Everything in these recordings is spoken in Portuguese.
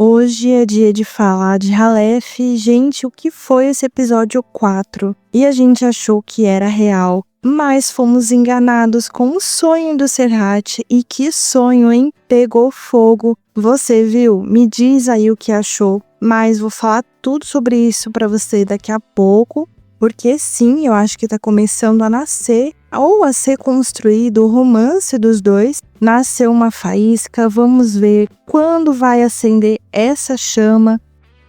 Hoje é dia de falar de Halef. Gente, o que foi esse episódio 4? E a gente achou que era real, mas fomos enganados com o sonho do Serhat. E que sonho, hein? Pegou fogo. Você viu? Me diz aí o que achou. Mas vou falar tudo sobre isso pra você daqui a pouco. Porque sim, eu acho que tá começando a nascer ou a ser construído o romance dos dois. Nasceu uma faísca, vamos ver quando vai acender essa chama.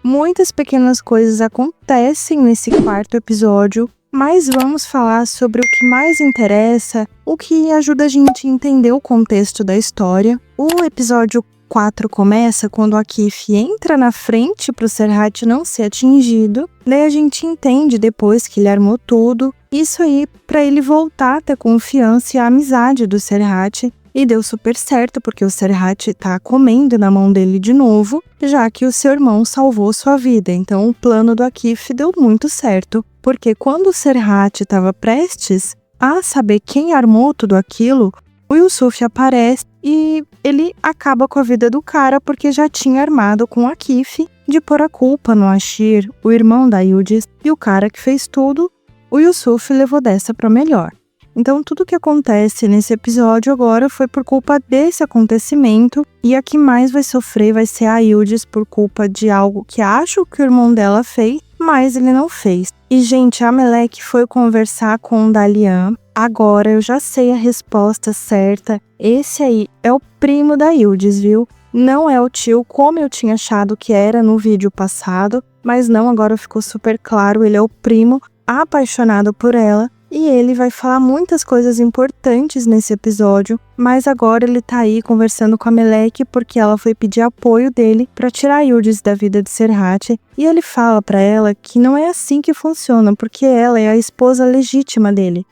Muitas pequenas coisas acontecem nesse quarto episódio, mas vamos falar sobre o que mais interessa, o que ajuda a gente a entender o contexto da história. O episódio 4 começa quando Akif entra na frente para o Serhat não ser atingido. Daí a gente entende depois que ele armou tudo. Isso aí para ele voltar a ter confiança e a amizade do Serhat. E deu super certo, porque o Serhat tá comendo na mão dele de novo, já que o seu irmão salvou sua vida. Então o plano do Akif deu muito certo, porque quando o Serhat estava prestes a saber quem armou tudo aquilo, o Yusuf aparece e ele acaba com a vida do cara, porque já tinha armado com o Akif de pôr a culpa no Ashir, o irmão da Yildiz, e o cara que fez tudo, o Yusuf levou dessa para melhor. Então tudo que acontece nesse episódio agora foi por culpa desse acontecimento, e a que mais vai sofrer vai ser a Yildiz por culpa de algo que acho que o irmão dela fez, mas ele não fez. E gente, a Amelek foi conversar com o Dalian. Agora eu já sei a resposta certa. Esse aí é o primo da Yildiz, viu? Não é o tio, como eu tinha achado que era no vídeo passado, mas não, agora ficou super claro, ele é o primo apaixonado por ela. E ele vai falar muitas coisas importantes nesse episódio, mas agora ele tá aí conversando com a Amelek porque ela foi pedir apoio dele para tirar a Yildiz da vida de Serhat. E ele fala para ela que não é assim que funciona, porque ela é a esposa legítima dele.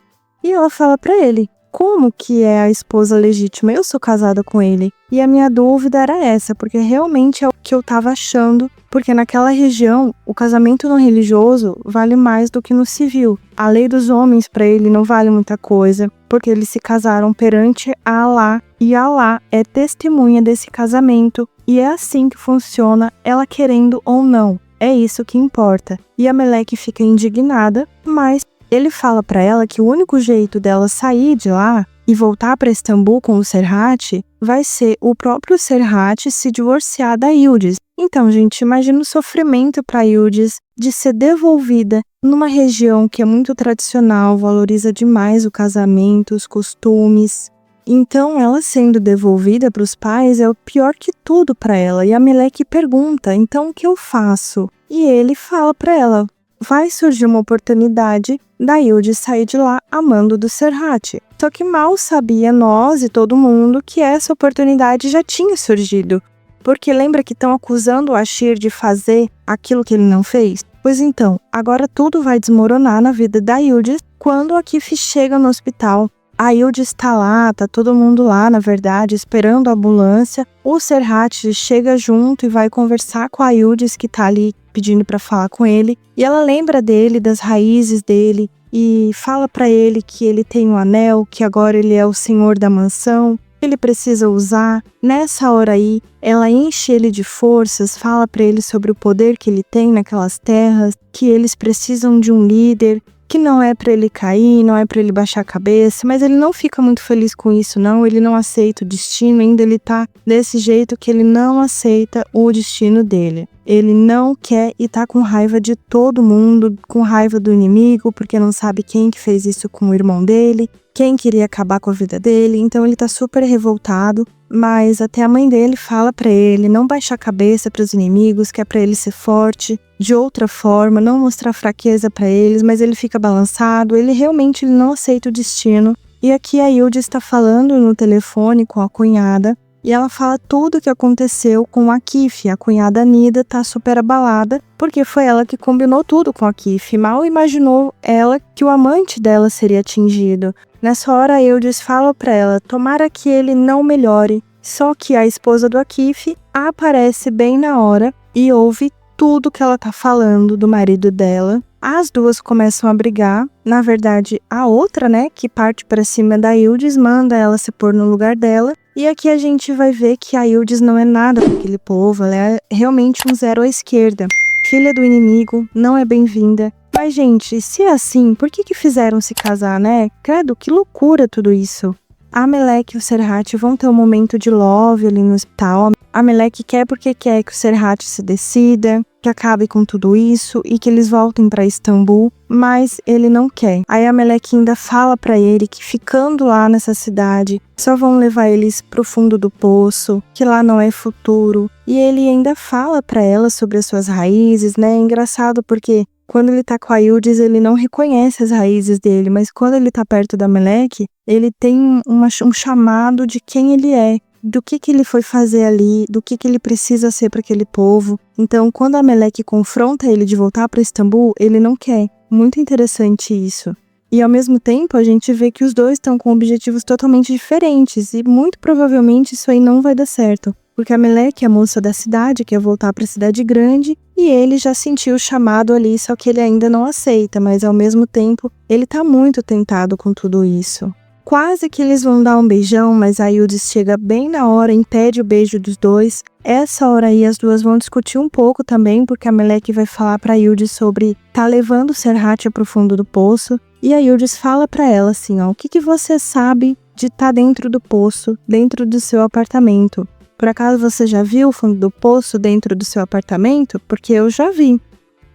E ela fala para ele: como que é a esposa legítima? Eu sou casada com ele. E a minha dúvida era essa, porque realmente é o que eu tava achando, porque naquela região o casamento no religioso vale mais do que no civil. A lei dos homens para ele não vale muita coisa, porque eles se casaram perante Alá, e Alá é testemunha desse casamento, e é assim que funciona, ela querendo ou não. É isso que importa. E a Amelek fica indignada, mas ele fala para ela que o único jeito dela sair de lá e voltar para Istambul com o Serhat vai ser o próprio Serhat se divorciar da Yildiz. Então, gente, imagina o sofrimento para a Yildiz de ser devolvida numa região que é muito tradicional, valoriza demais o casamento, os costumes. Então, ela sendo devolvida para os pais é o pior que tudo para ela. E a Amelek pergunta: então o que eu faço? E ele fala para ela: vai surgir uma oportunidade da Yildiz sair de lá amando do Serhat. Só que mal sabia nós e todo mundo que essa oportunidade já tinha surgido. Porque lembra que estão acusando o Ashir de fazer aquilo que ele não fez? Pois então, agora tudo vai desmoronar na vida da Yildiz quando a Akif chega no hospital. A Yildiz tá lá, tá todo mundo lá, na verdade, esperando a ambulância. O Serhat chega junto e vai conversar com a Yildiz, que tá ali pedindo para falar com ele. E ela lembra dele, das raízes dele, e fala para ele que ele tem um anel, que agora ele é o senhor da mansão, que ele precisa usar. Nessa hora aí, ela enche ele de forças, fala para ele sobre o poder que ele tem naquelas terras, que eles precisam de um líder, que não é para ele cair, não é para ele baixar a cabeça, mas ele não fica muito feliz com isso não, ele não aceita o destino, ainda ele tá desse jeito que ele não aceita o destino dele. Ele não quer e tá com raiva de todo mundo, com raiva do inimigo, porque não sabe quem que fez isso com o irmão dele, quem queria acabar com a vida dele, então ele tá super revoltado. Mas até a mãe dele fala pra ele não baixar a cabeça pros inimigos, que é pra ele ser forte de outra forma, não mostrar fraqueza pra eles, mas ele fica balançado, ele realmente não aceita o destino. E aqui a Yildiz está falando no telefone com a cunhada, e ela fala tudo o que aconteceu com a Akif. A cunhada Nida tá super abalada, porque foi ela que combinou tudo com a Akif. Mal imaginou ela que o amante dela seria atingido. Nessa hora a Yildiz fala pra ela: tomara que ele não melhore. Só que a esposa do Akif aparece bem na hora e ouve tudo que ela tá falando do marido dela. As duas começam a brigar. Na verdade, a outra, né, que parte pra cima da Yıldız, manda ela se pôr no lugar dela. E aqui a gente vai ver que a Yıldız não é nada para aquele povo, ela é realmente um zero à esquerda. Filha do inimigo, não é bem-vinda. Mas, gente, se é assim, por que fizeram se casar, né? Credo, que loucura tudo isso. A Melek e o Serhat vão ter um momento de love ali no hospital. A Melek quer porque quer que o Serhat se decida, que acabe com tudo isso e que eles voltem para Istambul, mas ele não quer. Aí a Melek ainda fala para ele que ficando lá nessa cidade só vão levar eles pro fundo do poço, que lá não é futuro. E ele ainda fala para ela sobre as suas raízes, né? É engraçado porque quando ele tá com a Yıldız, ele não reconhece as raízes dele, mas quando ele tá perto da Melek, ele tem um chamado de quem ele é, do que ele foi fazer ali, do que ele precisa ser para aquele povo. Então, quando a Melek confronta ele de voltar para Istambul, ele não quer. Muito interessante isso. E ao mesmo tempo, a gente vê que os dois estão com objetivos totalmente diferentes e muito provavelmente isso aí não vai dar certo. Porque a Melek é a moça da cidade, quer voltar para a cidade grande, e ele já sentiu o chamado ali, só que ele ainda não aceita, mas ao mesmo tempo, ele tá muito tentado com tudo isso. Quase que eles vão dar um beijão, mas a Yıldız chega bem na hora, impede o beijo dos dois. Essa hora aí as duas vão discutir um pouco também, porque a Melek vai falar pra Yıldız sobre tá levando o Serhat pro fundo do poço. E a Yıldız fala pra ela assim, ó, o que você sabe de estar dentro do poço, dentro do seu apartamento? Por acaso você já viu o fundo do poço dentro do seu apartamento? Porque eu já vi.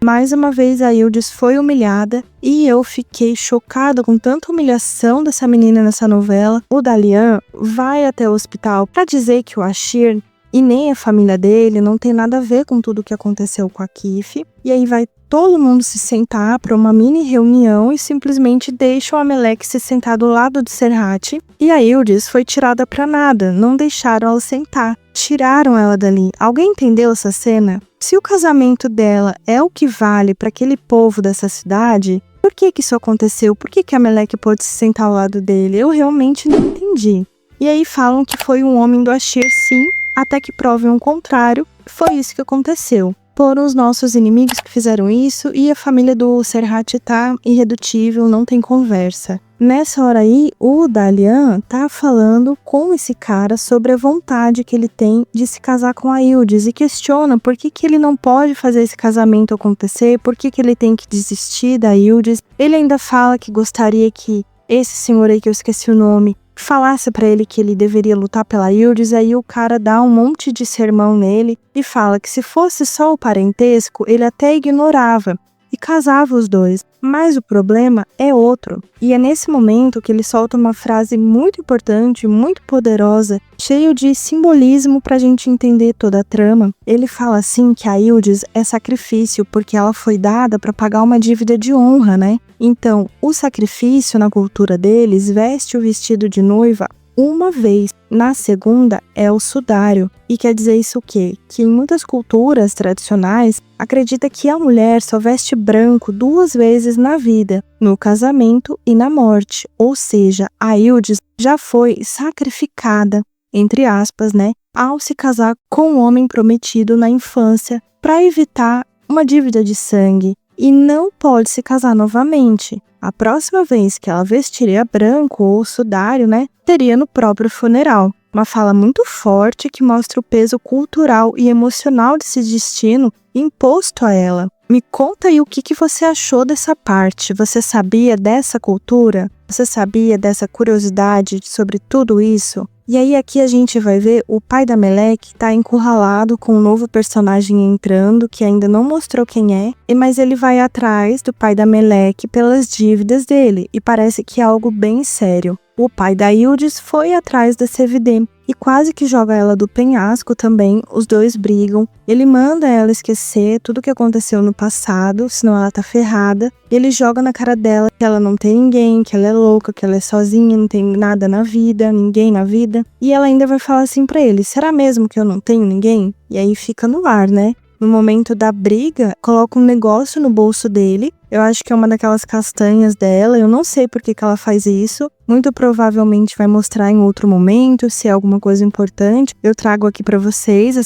Mais uma vez a Yıldız foi humilhada e eu fiquei chocada com tanta humilhação dessa menina nessa novela. O Dalyan vai até o hospital para dizer que o Ashir e nem a família dele não tem nada a ver com tudo o que aconteceu com a Akif. E aí vai todo mundo se sentar para uma mini reunião e simplesmente deixam a Melek se sentar do lado de Serhat. E a Yıldız foi tirada para nada, não deixaram ela sentar, tiraram ela dali. Alguém entendeu essa cena? Se o casamento dela é o que vale para aquele povo dessa cidade, por que isso aconteceu? Por que a Melek pôde se sentar ao lado dele? Eu realmente não entendi. E aí falam que foi um homem do Ashir, sim, até que provem o contrário. Foi isso que aconteceu. Foram os nossos inimigos que fizeram isso e a família do Serhat tá irredutível, não tem conversa. Nessa hora aí, o Dalyan tá falando com esse cara sobre a vontade que ele tem de se casar com a Yıldız e questiona por que ele não pode fazer esse casamento acontecer, por que ele tem que desistir da Yıldız. Ele ainda fala que gostaria que esse senhor aí que eu esqueci o nome falasse pra ele que ele deveria lutar pela Yıldız. Aí o cara dá um monte de sermão nele e fala que se fosse só o parentesco, ele até ignorava e casava os dois, mas o problema é outro. E é nesse momento que ele solta uma frase muito importante, muito poderosa, cheio de simbolismo pra gente entender toda a trama. Ele fala assim que a Yıldız é sacrifício porque ela foi dada para pagar uma dívida de honra, né? Então, o sacrifício na cultura deles veste o vestido de noiva uma vez. Na segunda é o sudário. E quer dizer isso o quê? Que em muitas culturas tradicionais, acredita que a mulher só veste branco 2 vezes na vida, no casamento e na morte. Ou seja, a Yıldız já foi sacrificada, entre aspas, né? Ao se casar com um homem prometido na infância para evitar uma dívida de sangue. E não pode se casar novamente. A próxima vez que ela vestiria branco ou sudário, né, teria no próprio funeral. Uma fala muito forte que mostra o peso cultural e emocional desse destino imposto a ela. Me conta aí o que você achou dessa parte. Você sabia dessa cultura? Você sabia dessa curiosidade sobre tudo isso? E aí aqui a gente vai ver o pai da Melek tá encurralado com um novo personagem entrando, que ainda não mostrou quem é, mas ele vai atrás do pai da Melek pelas dívidas dele, e parece que é algo bem sério. O pai da Yıldız foi atrás da CVD e quase que joga ela do penhasco também. Os dois brigam. Ele manda ela esquecer tudo o que aconteceu no passado, senão ela tá ferrada. Ele joga na cara dela que ela não tem ninguém, que ela é louca, que ela é sozinha, não tem nada na vida, ninguém na vida. E ela ainda vai falar assim pra ele: será mesmo que eu não tenho ninguém? E aí fica no ar, né? No momento da briga, coloca um negócio no bolso dele. Eu acho que é uma daquelas castanhas dela. Eu não sei por que ela faz isso. Muito provavelmente vai mostrar em outro momento, se é alguma coisa importante. Eu trago aqui pra vocês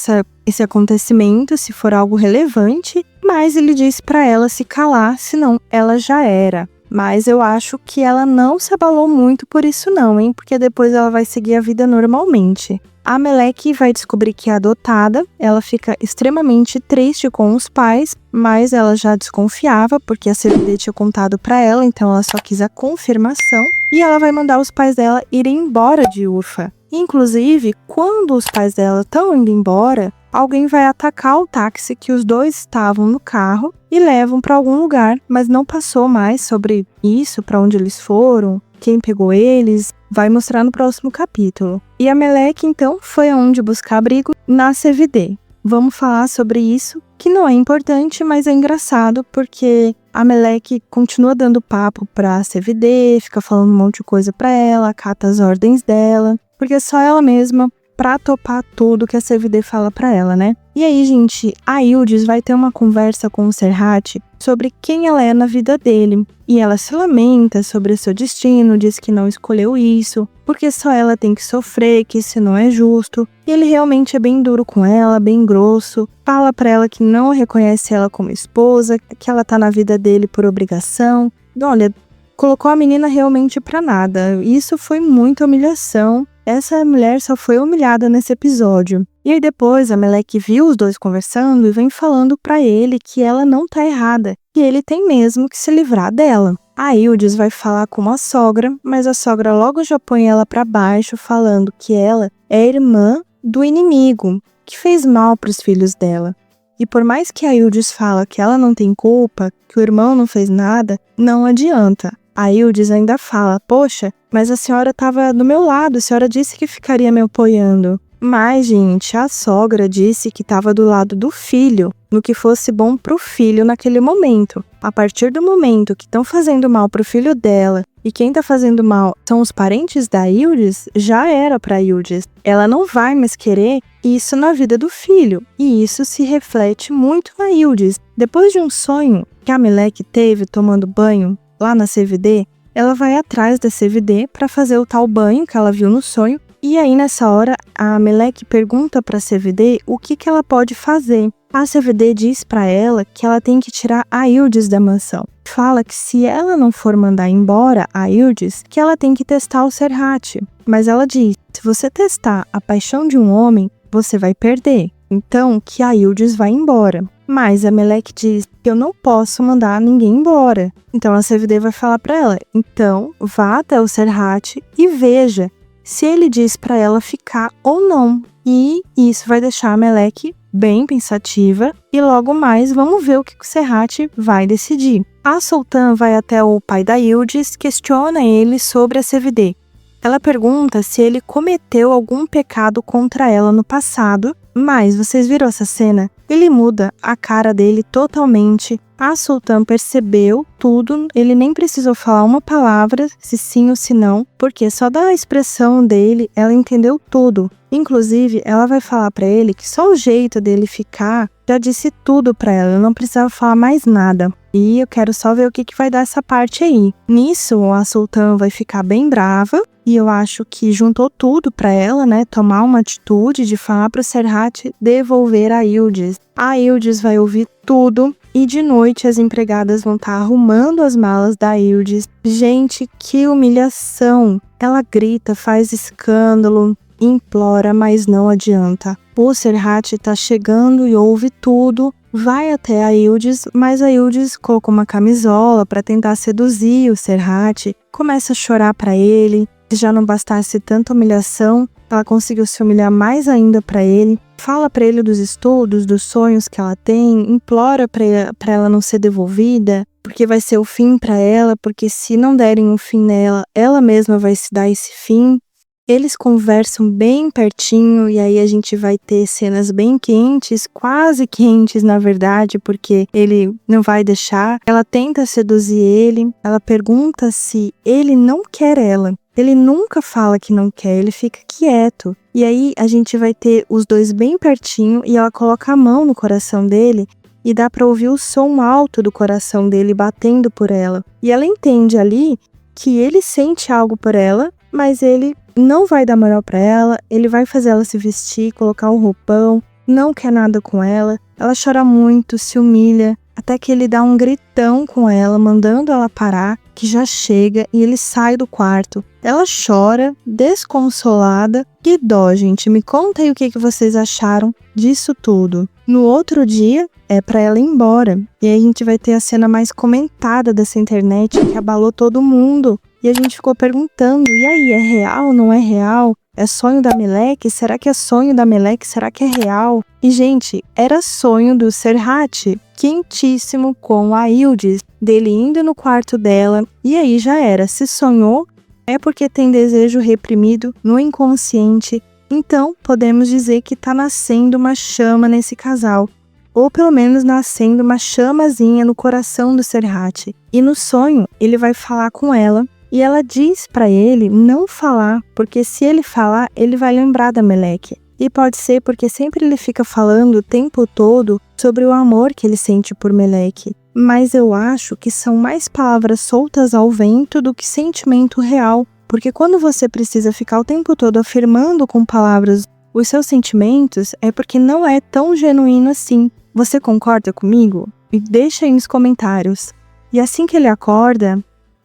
esse acontecimento, se for algo relevante. mas ele disse para ela se calar, senão ela já era. Mas eu acho que ela não se abalou muito por isso não, hein? Porque depois ela vai seguir a vida normalmente. A Amaleque vai descobrir que é adotada, ela fica extremamente triste com os pais, mas ela já desconfiava, porque a CVD tinha contado para ela, então ela só quis a confirmação. E ela vai mandar os pais dela irem embora de Urfa. Inclusive, quando os pais dela estão indo embora, alguém vai atacar o táxi que os dois estavam no carro e levam para algum lugar, mas não passou mais sobre isso, para onde eles foram, quem pegou eles, vai mostrar no próximo capítulo. E a Amaleque, então, foi aonde buscar abrigo na CVD. Vamos falar sobre isso, que não é importante, mas é engraçado, porque a Amaleque continua dando papo pra CVD, fica falando um monte de coisa pra ela, acata as ordens dela, porque é só ela mesma pra topar tudo que a CVD fala pra ela, né? E aí, gente, a Yıldız vai ter uma conversa com o Serhat sobre quem ela é na vida dele. E ela se lamenta sobre o seu destino, diz que não escolheu isso, porque só ela tem que sofrer, que isso não é justo. E ele realmente é bem duro com ela, bem grosso. Fala pra ela que não reconhece ela como esposa, que ela tá na vida dele por obrigação. Olha, colocou a menina realmente pra nada. Isso foi muita humilhação. Essa mulher só foi humilhada nesse episódio. E aí depois a Amaleque viu os dois conversando e vem falando pra ele que ela não tá errada, que ele tem mesmo que se livrar dela. A Yıldız vai falar com a sogra, mas a sogra logo já põe ela pra baixo, falando que ela é irmã do inimigo, que fez mal pros filhos dela. E por mais que a Yıldız fala que ela não tem culpa, que o irmão não fez nada, não adianta. A Yıldız ainda fala, poxa, mas a senhora estava do meu lado, a senhora disse que ficaria me apoiando. Mas, gente, a sogra disse que estava do lado do filho, no que fosse bom pro filho naquele momento. A partir do momento que estão fazendo mal pro filho dela, e quem tá fazendo mal são os parentes da Yıldız, já era pra Yıldız. Ela não vai mais querer isso na vida do filho, e isso se reflete muito na Yıldız. Depois de um sonho que a Amaleque teve tomando banho lá na CVD, ela vai atrás da CVD para fazer o tal banho que ela viu no sonho. E aí nessa hora a Amaleque pergunta para a CVD o que ela pode fazer. A CVD diz para ela que ela tem que tirar a Yıldız da mansão. Fala que se ela não for mandar embora a Yıldız, que ela tem que testar o Serhat. Mas ela diz, se você testar a paixão de um homem, você vai perder. Então que a Yıldız vai embora. Mas a Amaleque diz que eu não posso mandar ninguém embora. Então a CVD vai falar para ela, então vá até o Serhat e veja se ele diz para ela ficar ou não. E isso vai deixar a Amaleque bem pensativa e logo mais vamos ver o que o Serhat vai decidir. A Sultan vai até o pai da Yıldız, questiona ele sobre a CVD. Ela pergunta se ele cometeu algum pecado contra ela no passado, mas vocês viram essa cena? Ele muda a cara dele totalmente. A Sultan percebeu tudo, ele nem precisou falar uma palavra, se sim ou se não, porque só da expressão dele ela entendeu tudo. Inclusive, ela vai falar pra ele que só o jeito dele ficar já disse tudo pra ela, não precisava falar mais nada. E eu quero só ver o que vai dar essa parte aí. Nisso, a Sultan vai ficar bem brava. E eu acho que juntou tudo pra ela, né? Tomar uma atitude de falar pro Serhat devolver a Yıldız. A Yıldız vai ouvir tudo e de noite as empregadas vão estar arrumando as malas da Yıldız. Gente, que humilhação! Ela grita, faz escândalo, implora, mas não adianta. O Serhat tá chegando e ouve tudo. Vai até a Yıldız, mas a Yıldız colocou uma camisola para tentar seduzir o Serhat. Começa a chorar para ele. Se já não bastasse tanta humilhação, ela conseguiu se humilhar mais ainda para ele. Fala para ele dos estudos, dos sonhos que ela tem, implora para ela não ser devolvida, porque vai ser o fim para ela, porque se não derem um fim nela, ela mesma vai se dar esse fim. Eles conversam bem pertinho e aí a gente vai ter cenas bem quentes, quase quentes na verdade, porque ele não vai deixar. Ela tenta seduzir ele, ela pergunta se ele não quer ela. Ele nunca fala que não quer, ele fica quieto. E aí a gente vai ter os dois bem pertinho e ela coloca a mão no coração dele e dá pra ouvir o som alto do coração dele batendo por ela. E ela entende ali que ele sente algo por ela, mas ele não vai dar moral pra ela, ele vai fazer ela se vestir, colocar um roupão, não quer nada com ela. Ela chora muito, se humilha, até que ele dá um gritão com ela, mandando ela parar, que já chega, e ele sai do quarto. Ela chora, desconsolada. Que dó, gente. Me conta aí o que vocês acharam disso tudo. No outro dia, é pra ela ir embora. E aí a gente vai ter a cena mais comentada dessa internet, que abalou todo mundo. E a gente ficou perguntando, e aí, é real, não é real? É sonho da Melek? Será que é sonho da Melek? Será que é real? E, gente, era sonho do Serhat, quentíssimo, com a Yıldız, dele indo no quarto dela. E aí já era, se sonhou, é porque tem desejo reprimido no inconsciente. Então, podemos dizer que tá nascendo uma chama nesse casal. Ou pelo menos nascendo uma chamazinha no coração do Serhat. E no sonho, ele vai falar com ela. E ela diz pra ele não falar, porque se ele falar, ele vai lembrar da Melek. E pode ser porque sempre ele fica falando o tempo todo sobre o amor que ele sente por Melek. Mas eu acho que são mais palavras soltas ao vento do que sentimento real. Porque quando você precisa ficar o tempo todo afirmando com palavras os seus sentimentos, é porque não é tão genuíno assim. Você concorda comigo? Me deixa aí nos comentários. E assim que ele acorda,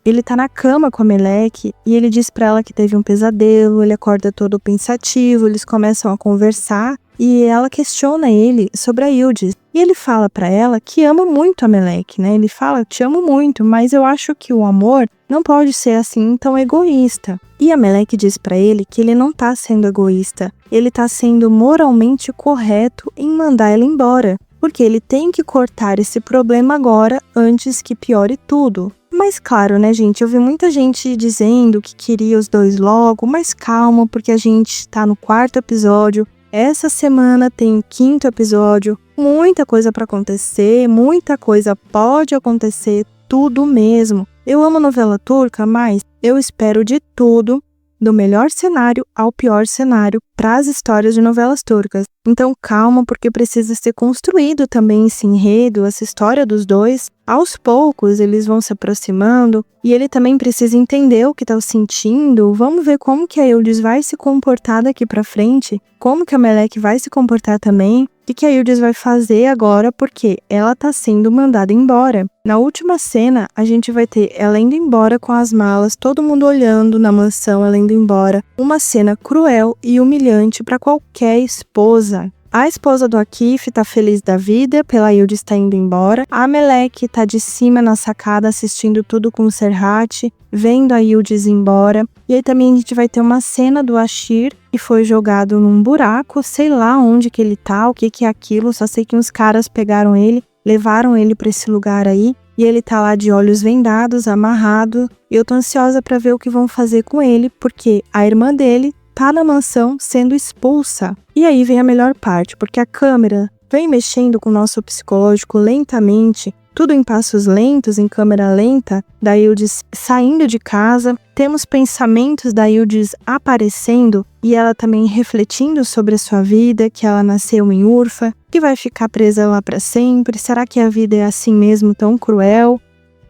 ele tá na cama com a Melek e ele diz pra ela que teve um pesadelo, ele acorda todo pensativo, eles começam a conversar e ela questiona ele sobre a Yıldız. E ele fala pra ela que ama muito a Melek, né? Ele fala, te amo muito, mas eu acho que o amor não pode ser assim tão egoísta. E a Melek diz pra ele que ele não tá sendo egoísta, ele tá sendo moralmente correto em mandar ela embora. Porque ele tem que cortar esse problema agora antes que piore tudo. Mas claro, né, gente, eu vi muita gente dizendo que queria os dois logo, mas calma, porque a gente tá no 4º episódio. Essa semana tem o 5º episódio, muita coisa pra acontecer, muita coisa pode acontecer, tudo mesmo. Eu amo novela turca, mas eu espero de tudo, do melhor cenário ao pior cenário para as histórias de novelas turcas. Então calma, porque precisa ser construído também esse enredo, essa história dos dois. Aos poucos eles vão se aproximando e ele também precisa entender o que está sentindo. Vamos ver como que a Yıldız vai se comportar daqui para frente, como que a Melek vai se comportar também. O que a Yıldız vai fazer agora, porque ela tá sendo mandada embora. Na última cena, a gente vai ter ela indo embora com as malas, todo mundo olhando na mansão, ela indo embora. Uma cena cruel e humilhante para qualquer esposa. A esposa do Akif tá feliz da vida pela Yıldız estar indo embora. A Melek tá de cima na sacada assistindo tudo com o Serhat, vendo a Yıldız embora. E aí também a gente vai ter uma cena do Ashir, que foi jogado num buraco, sei lá onde que ele tá, o que que é aquilo, só sei que uns caras pegaram ele, levaram ele pra esse lugar aí, e ele tá lá de olhos vendados, amarrado, e eu tô ansiosa pra ver o que vão fazer com ele, porque a irmã dele tá na mansão sendo expulsa. E aí vem a melhor parte, porque a câmera vem mexendo com o nosso psicológico lentamente, tudo em passos lentos, em câmera lenta, da Yıldız saindo de casa, temos pensamentos da Yıldız aparecendo e ela também refletindo sobre a sua vida, que ela nasceu em Urfa, que vai ficar presa lá para sempre, será que a vida é assim mesmo tão cruel?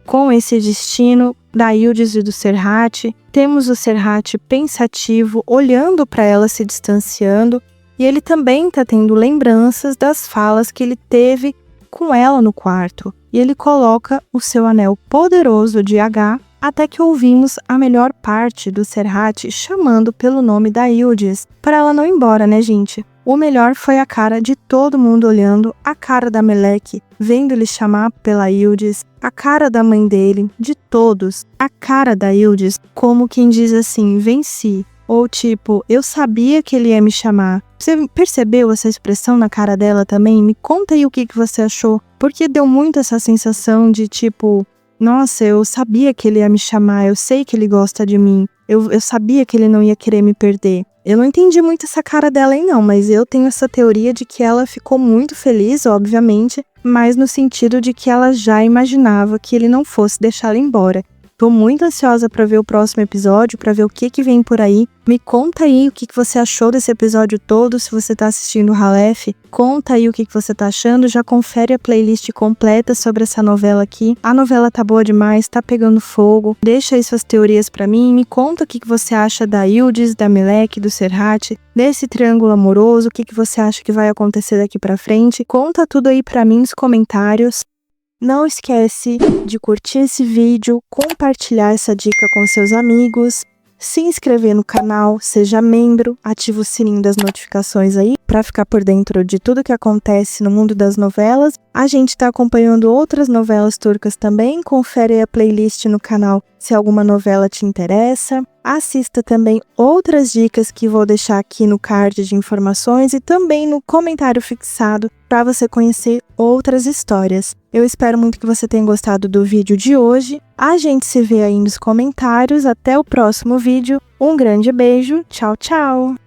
Com esse destino da Yıldız e do Serhat, temos o Serhat pensativo, olhando para ela, se distanciando, e ele também está tendo lembranças das falas que ele teve com ela no quarto. E ele coloca o seu anel poderoso de H, até que ouvimos a melhor parte do Serhat chamando pelo nome da Yıldız, para ela não ir embora, né, gente? O melhor foi a cara de todo mundo olhando, a cara da Melek, vendo ele chamar pela Yıldız, a cara da mãe dele, de todos, a cara da Yıldız, como quem diz assim, venci. Ou tipo, eu sabia que ele ia me chamar. Você percebeu essa expressão na cara dela também? Me conta aí o que você achou. Porque deu muito essa sensação de tipo, nossa, eu sabia que ele ia me chamar, eu sei que ele gosta de mim. Eu sabia que ele não ia querer me perder. Eu não entendi muito essa cara dela aí não, mas eu tenho essa teoria de que ela ficou muito feliz, obviamente, mas no sentido de que ela já imaginava que ele não fosse deixá-la embora. Tô muito ansiosa para ver o próximo episódio, para ver o que vem por aí. Me conta aí o que você achou desse episódio todo, se você tá assistindo o Aleph. Conta aí o que você tá achando, já confere a playlist completa sobre essa novela aqui. A novela tá boa demais, tá pegando fogo. Deixa aí suas teorias pra mim, me conta o que você acha da Yıldız, da Melek, do Serhat, desse triângulo amoroso, o que você acha que vai acontecer daqui pra frente. Conta tudo aí pra mim nos comentários. Não esquece de curtir esse vídeo, compartilhar essa dica com seus amigos, se inscrever no canal, seja membro, ativa o sininho das notificações aí para ficar por dentro de tudo que acontece no mundo das novelas. A gente está acompanhando outras novelas turcas também, confere a playlist no canal se alguma novela te interessa. Assista também outras dicas que vou deixar aqui no card de informações e também no comentário fixado para você conhecer outras histórias. Eu espero muito que você tenha gostado do vídeo de hoje. A gente se vê aí nos comentários. Até o próximo vídeo. Um grande beijo. Tchau, tchau!